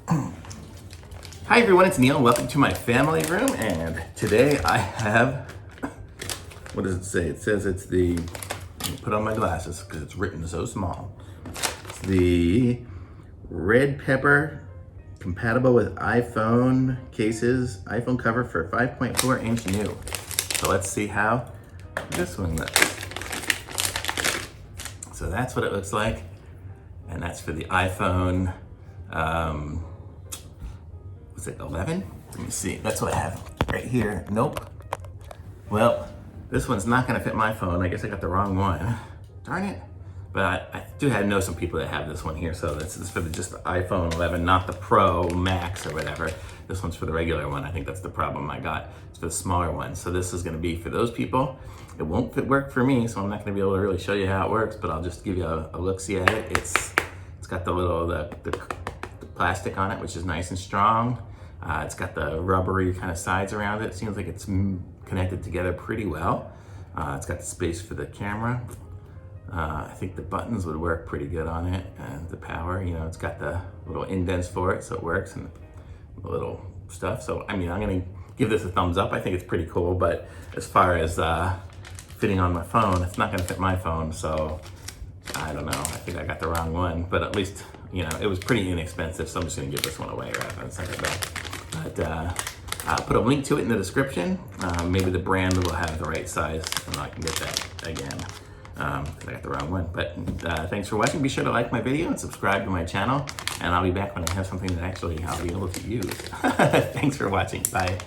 Hi everyone, it's Neil. Welcome to my family room, and today I have, what does it say? It says it's the, let me put on my glasses because it's written so small. It's the Redpepper compatible with iPhone cases, iPhone cover for 5.4 inch new. So let's see how this one looks. So that's what it looks like, and that's for the iPhone, was it 11? Let me see, that's what I have right here. Nope. Well, this one's not gonna fit my phone. I guess I got the wrong one. Darn it. But I do know some people that have this one here, so this is for just the iPhone 11, not the Pro Max or whatever. This one's for the regular one. I think that's the problem I got. It's for the smaller one. So this is gonna be for those people. It won't work for me, so I'm not gonna be able to really show you how it works, but I'll just give you a look-see at it. It's got the little, the plastic on it, which is nice and strong. It's got the rubbery kind of sides around it. It seems like it's connected together pretty well. It's got the space for the camera. I think the buttons would work pretty good on it, and the power, you know, it's got the little indents for it, so it works, and the little stuff. So, I mean, I'm gonna give this a thumbs up. I think it's pretty cool, but as far as fitting on my phone, it's not gonna fit my phone, so I don't know. I think I got the wrong one, but at least, you know, it was pretty inexpensive, so I'm just gonna give this one away rather than send it back. But I'll put a link to it in the description. Maybe the brand will have the right size, and I can get that again. Because I got the wrong one. But thanks for watching. Be sure to like my video and subscribe to my channel, and I'll be back when I have something that actually I'll be able to use. Thanks for watching. Bye.